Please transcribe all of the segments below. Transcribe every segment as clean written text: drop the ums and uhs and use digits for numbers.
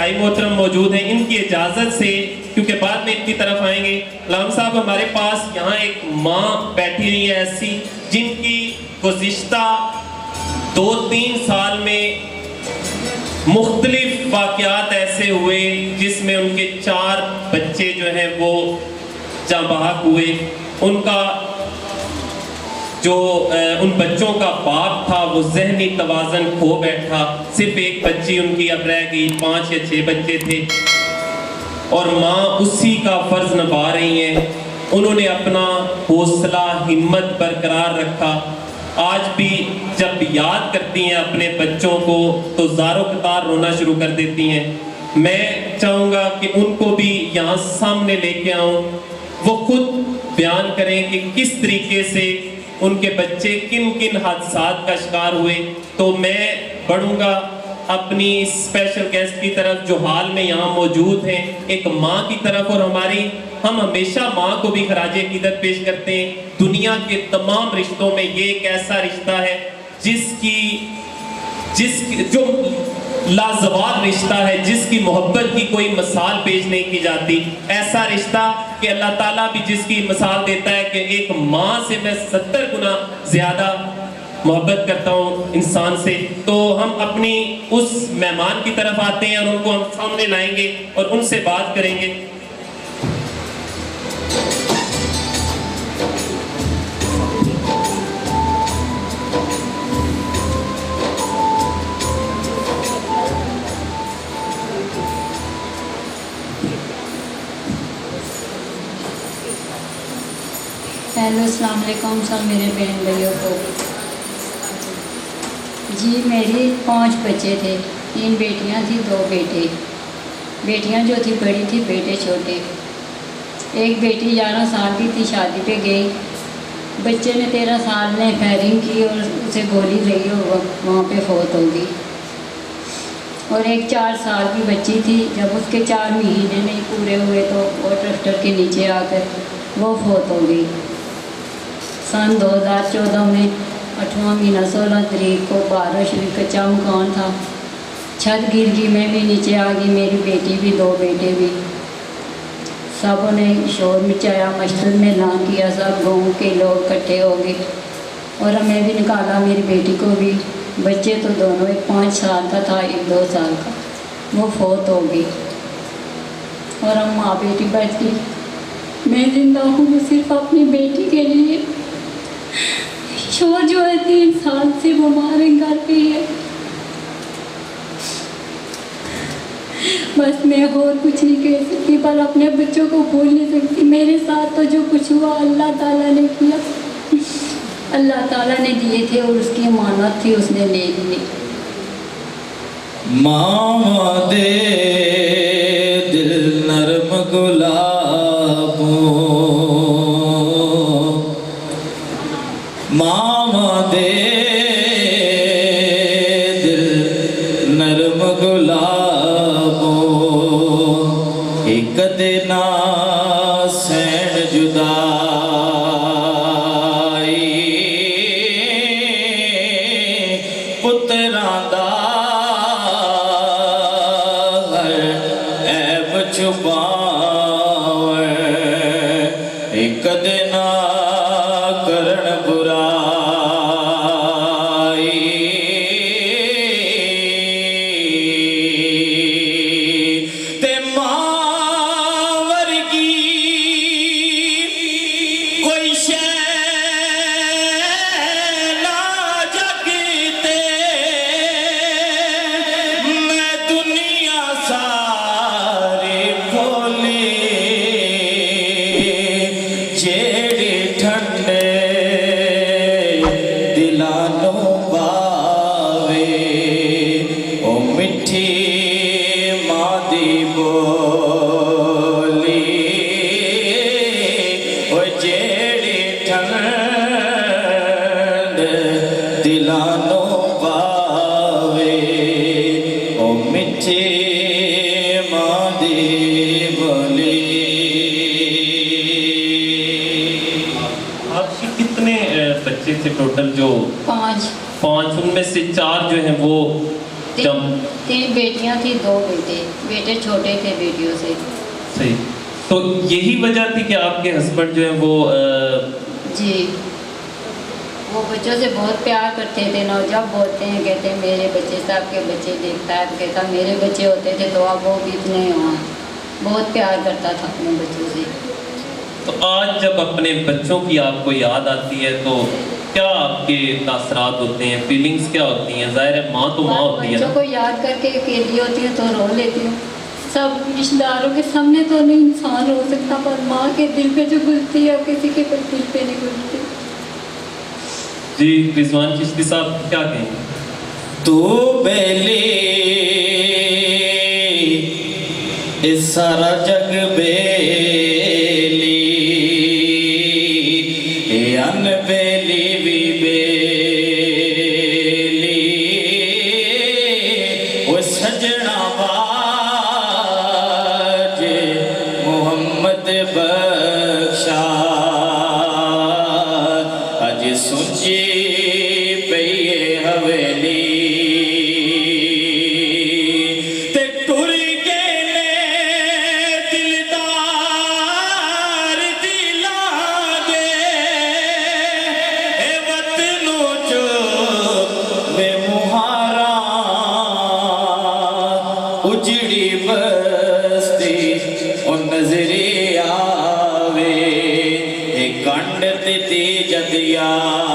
بھائی محترم موجود ہیں، ان کی اجازت سے، کیونکہ بعد میں ان کی طرف آئیں گے، علامہ صاحب ہمارے پاس یہاں ایک ماں بیٹھی ہوئی ہے ایسی جن کی گزشتہ 2-3 سال میں مختلف واقعات ایسے ہوئے جس میں ان کے 4 بچے جو ہیں وہ جاں بحق ہوئے. ان کا جو ان بچوں کا باپ تھا وہ ذہنی توازن کھو بیٹھا. صرف ایک بچی ان کی اب رہ گئی، 5 یا 6 بچے تھے اور ماں اسی کا فرض نبھا رہی ہیں. انہوں نے اپنا حوصلہ ہمت برقرار رکھا. آج بھی جب یاد کرتی ہیں اپنے بچوں کو تو زاروں قطار رونا شروع کر دیتی ہیں. میں چاہوں گا کہ ان کو بھی یہاں سامنے لے کے آؤں، وہ خود بیان کریں کہ کس طریقے سے ان کے بچے کن کن حادثات کا شکار ہوئے. تو میں بڑھوں گا اپنی اسپیشل گیسٹ کی طرف جو حال میں یہاں موجود ہیں، ایک ماں کی طرف. اور ہم ہمیشہ ماں کو بھی خراج عقیدت پیش کرتے ہیں. دنیا کے تمام رشتوں میں یہ ایک ایسا رشتہ ہے جو لازوال رشتہ ہے، جس کی محبت کی کوئی مثال پیش نہیں کی جاتی. ایسا رشتہ کہ اللہ تعالیٰ بھی جس کی مثال دیتا ہے کہ ایک ماں سے میں 70 گنا زیادہ محبت کرتا ہوں انسان سے. تو ہم اپنی اس مہمان کی طرف آتے ہیں اور ان کو ہم سامنے لائیں گے اور ان سے بات کریں گے. ہیلو، السلام علیکم سب میرے بہن بھائیوں کو. جی میری 5 بچے تھے، 3 بیٹیاں تھیں 2 بیٹے. بیٹیاں جو تھی بڑی تھی، بیٹے چھوٹے. ایک بیٹی 11 سال کی تھی، شادی پہ گئی. بچے نے 13 سال میں فائرنگ کی اور اسے گولی لگی اور وہاں پہ فوت ہو گئی. اور ایک 4 سال کی بچی تھی، جب اس کے 4 مہینے نہیں پورے ہوئے تو وہ ٹریکٹر کے نیچے آ کر وہ فوت ہو گئی. سن 2014 میں 8واں مہینہ 16 تاریخ کو بارش ہوئی. کچا مکان تھا، چھت گر گئی، میں بھی نیچے آ گئی، میری بیٹی بھی 2 بیٹے بھی. سبوں نے شور مچایا، مسجد میں اعلان کیا، سب گاؤں کے لوگ اکٹھے ہو گئے اور ہمیں بھی نکالا، میری بیٹی کو بھی. بچے تو دونوں، ایک 5 سال کا تھا، ایک 2 سال کا. وہ فوت ہو گئی اور ہم ماں بیٹی بیٹھ گئی. میں زندہ ہوں صرف اپنی بیٹی کے لیے. شوہر جو ہے 3 سال سے بیمار ہے، گھر پہ ہے. بس میں اور کچھ نہیں کہہ سکتی، پر اپنے بچوں کو بھول نہیں سکتی. میرے ساتھ تو جو کچھ ہوا اللہ تعالیٰ نے کیا. اللہ تعالیٰ نے دیے تھے اور اس کی امانت تھی، اس نے لے لی. ماں دے دل نرم گلابوں، ماں دے دل نرم گلابوں، ایک دن سین جدائی، پتراں دا چھپاوے، ایک دن کرن برائی، تے ماں ورگی کوئی شے نہ جگ تے، میں دنیا ساری بھولی، جیڑی ٹھنڈے دلانوں باوے، او مٹھی ماں دی بولی، او جیڑی ٹھنڈ دلانوں باوے، او مٹھی ماں دی بولی. آپ کے کتنے بچے تھے ٹوٹل؟ جو 5. 5، ان میں سے 4 جو ہیں وہ جب 3 बेटियां थी 2 बेटे, बेटे छोटे थे बेटियों से। सही। तो यही वजह थी कि आपके हस्बैंड जो है वो जी, वो बच्चों से बहुत प्यार करते थे ना, जब बोलते हैं कहते हैं मेरे बच्चे से आपके बच्चे देखता है, तो कहता मेरे बच्चे होते थे तो अब वो भी इतने वहाँ, बहुत प्यार करता था अपने बच्चों से। तो आज जब अपने बच्चों की आपको याद आती है तो क्या आपके तासरात होते हैं, फीलिंग्स क्या होती हैं? ज़ाहिर है माँ तो माँ होती है बच्चों ना। को याद करके अकेली होती है तो रो लेती हूँ। सब रिश्तेदारों के सामने तो नहीं इंसान रो सकता, पर माँ के दिल पे जो गुजरती है वो किसी के दिल पे नहीं गुजरती। जी रिजवान चिश्ती साहब क्या कहेंगे? तू बेली इस सारा जग बेली, ये अनबेली भी बेली, वो सजना बाज मोहम्मद बख्शा अज सुची पई हवेली, ते टुर गए दिलदार दिला दे वतनों चो वे मुहारा, उजड़ी बस्ती और नजरे आवे कंड ती जदियारा,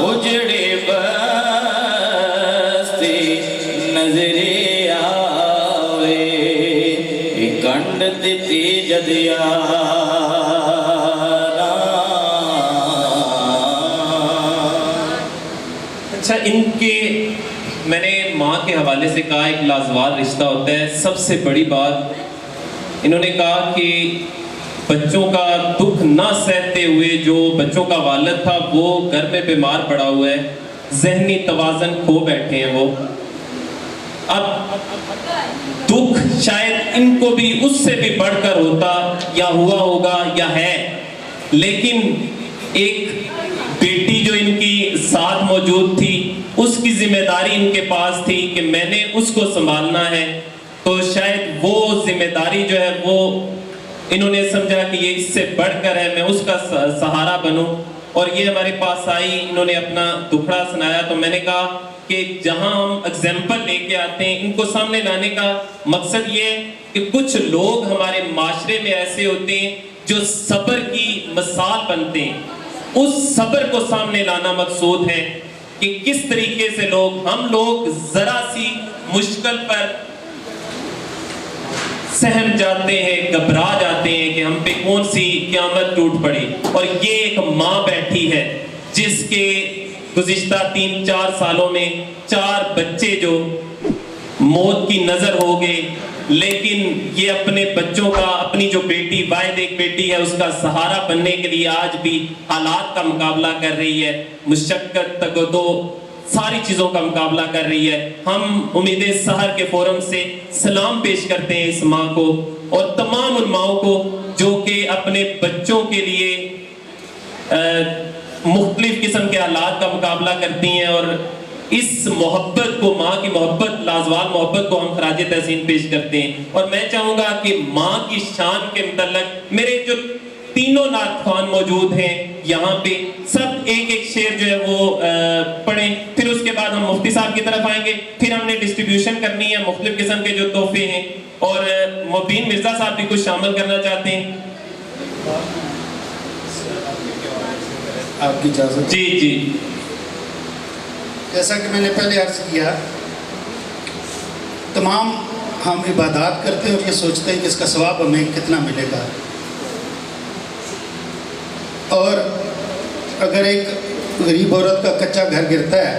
उजड़े बस्ती नजरे आवे कंड ती जदियारा। अच्छा, इनके मैंने माँ के हवाले से कहा एक लाजवाब रिश्ता होता है। सबसे बड़ी बात इन्होंने कहा कि बच्चों का दुख ना सहते हुए जो बच्चों का वालिद था वो घर में बीमार पड़ा हुआ है, जहनी तवाज़न खो बैठे हैं वो। अब दुख शायद इनको भी उससे भी बढ़कर होता या हुआ होगा या है, लेकिन एक बेटी जो इनकी साथ मौजूद थी उसकी जिम्मेदारी इनके पास थी कि मैंने उसको संभालना है, तो शायद वो जिम्मेदारी जो है वो इन्होंने समझा कि ये इससे बढ़कर है, मैं उसका सहारा बनूं। और ये हमारे पास आई, इन्होंने अपना दुखड़ा सुनाया, तो मैंने कहा कि जहां हम एग्जाम्पल लेके आते हैं, इनको सामने लाने का मकसद ये है कि कुछ लोग हमारे माशरे में ऐसे होते हैं जो सब्र की मिसाल बनते हैं। उस सब्र को सामने लाना मकसूद है कि किस तरीके से हम लोग जरा सी मुश्किल पर सहम जाते हैं, घबरा जाते हैं कि हम पे कौन सी क़यामत टूट पड़ी। और ये एक माँ बैठी है जिसके गुज़िश्ता 3-4 सालों में 4 बच्चे जो मौत की नज़र हो गए, लेकिन ये अपने बच्चों का, अपनी जो बेटी वाहिद एक बेटी है उसका सहारा बनने के लिए आज भी हालात का मुकाबला कर रही है, मुशक्कत तगदो सारी चीज़ों का मुकाबला कर रही है। हम उम्मीद सहर के फोरम से सलाम पेश करते हैं इस माँ को और तमाम उन माँओं को जो कि अपने बच्चों के लिए मुख्तलिफ किस्म के हालात का मुकाबला करती हैं, और इस मोहब्बत को, माँ की मोहब्बत, लाजवाब मोहब्बत को हम खराज तहसीन पेश करते हैं। और मैं चाहूँगा कि माँ की शान के मुतल्लिक़ मेरे जो तीनों नात ख़्वान मौजूद हैं यहाँ पे, सब एक एक शेर जो है वो पढ़ें, फिर उसके बाद हम मुफ्ती साहब की तरफ आएंगे, फिर हमने डिस्ट्रीब्यूशन करनी है मुख्तलिफ किस्म के जो तोहफे हैं। और मुबीन मिर्ज़ा साहब भी कुछ शामिल करना चाहते हैं। आपकी इजाज़त। जी जी। जैसा कि मैंने पहले अर्ज़ किया, तमाम हम इबादत करते हैं और ये सोचते हैं कि इसका सवाब हमें कितना मिलेगा, और अगर एक गरीब औरत का कच्चा घर गिरता है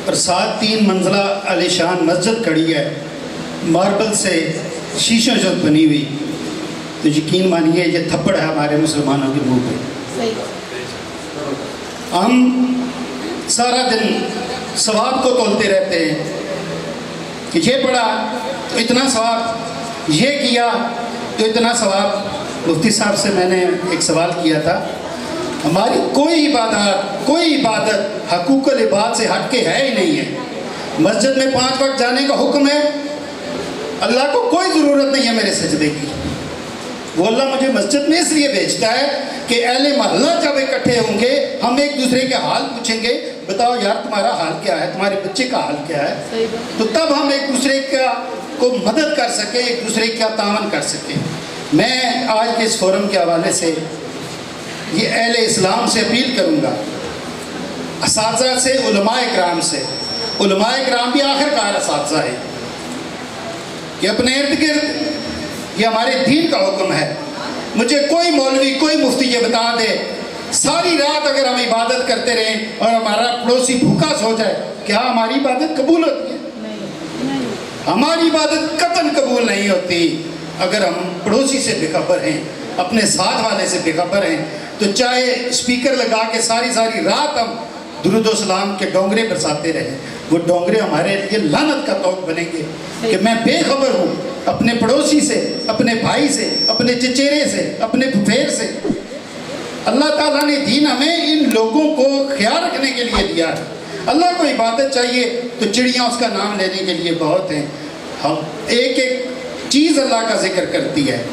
और साथ 3 मंजिला आलीशान मस्जिद खड़ी है, मार्बल से शीशों से बनी हुई, तो यकीन मानिए ये थप्पड़ है हमारे मुसलमानों के मुंह पे। हम सारा दिन सवाब को तोलते रहते हैं कि ये पढ़ा तो इतना सवाब, ये किया तो इतना सवाब। मुफ्ती साहब से मैंने एक सवाल किया था, हमारी कोई इबादत हकूक़ुल इबाद से हट के है ही नहीं है। मस्जिद में 5 वक्त जाने का हुक्म है, अल्लाह को कोई ज़रूरत नहीं है मेरे सजदे की। वो अल्लाह मुझे मस्जिद में इसलिए भेजता है कि अहले मोहल्ला जब इकट्ठे होंगे हम एक दूसरे के हाल पूछेंगे, बताओ यार तुम्हारा हाल क्या है, तुम्हारे बच्चे का हाल क्या है, तो तब हम एक दूसरे को मदद कर सकें, एक दूसरे का तावन कर सकें। मैं आज के इस फोरम के हवाले से ये अहले इस्लाम से अपील करूँगा, असातिज़ा से, उलमाए किराम से। उलमाए किराम भी आखिरकार असातिज़ा है कि अपने इर्द गिर्द ये हमारे दीन का हुक्म है। मुझे कोई मौलवी कोई मुफ्ती ये बता दे सारी रात अगर हम इबादत करते रहें और हमारा पड़ोसी भूखा सो जाए, क्या हमारी इबादत कबूल होती है? हमारी इबादत कतन कबूल नहीं होती। अगर हम पड़ोसी से बेखबर हैं, अपने साथ वाले से बेखबर हैं, तो चाहे स्पीकर लगा के सारी रात हम दुरूद सलाम के डोंगरे बरसाते रहें, वो डोंगरे हमारे लिए लानत का तौक बनेंगे कि मैं बेखबर हूँ अपने पड़ोसी से, अपने भाई से, अपने चचेरे से, अपने फुफेर से। अल्लाह ताला ने दीन हमें इन लोगों को ख्याल रखने के लिए दिया है। अल्लाह को इबादत चाहिए तो चिड़ियाँ उसका नाम लेने के लिए बहुत हैं। हम एक चीज़ अल्लाह का जिक्र करती है।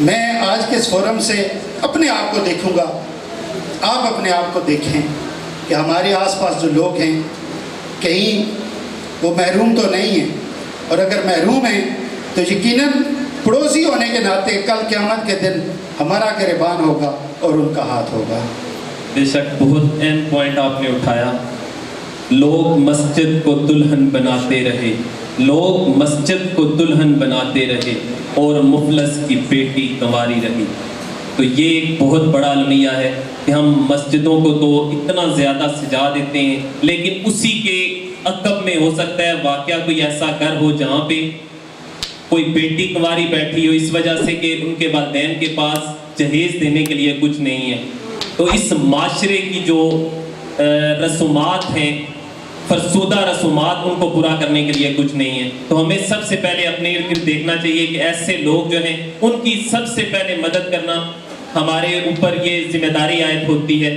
मैं आज के इस फोरम से अपने आप को देखूँगा, आप अपने आप को देखें कि हमारे आसपास जो लोग हैं कहीं वो महरूम तो नहीं हैं, और अगर महरूम हैं तो यकीनन पड़ोसी होने के नाते कल क़यामत के दिन हमारा गिरबान होगा और उनका हाथ होगा। बेशक बहुत अहम पॉइंट आपने उठाया। लोग मस्जिद को दुल्हन बनाते रहे, लोग मस्जिद को दुल्हन बनाते रहे और मुफलस की बेटी कंवारी रही। तो ये एक बहुत बड़ा अलमिया है कि हम मस्जिदों को तो इतना ज़्यादा सजा देते हैं, लेकिन उसी के अकब में हो सकता है वाकया कोई ऐसा घर हो जहाँ पे कोई बेटी कुंवारी बैठी हो इस वजह से कि उनके वालिदैन के पास जहेज देने के लिए कुछ नहीं है। तो इस माशरे की जो रसूमात हैं, फरसुदा रसूमात, उनको पूरा करने के लिए कुछ नहीं है। तो हमें सबसे पहले अपने इर्द गिर्द देखना चाहिए कि ऐसे लोग जो हैं उनकी सबसे पहले मदद करना हमारे ऊपर ये जिम्मेदारी आयद होती है।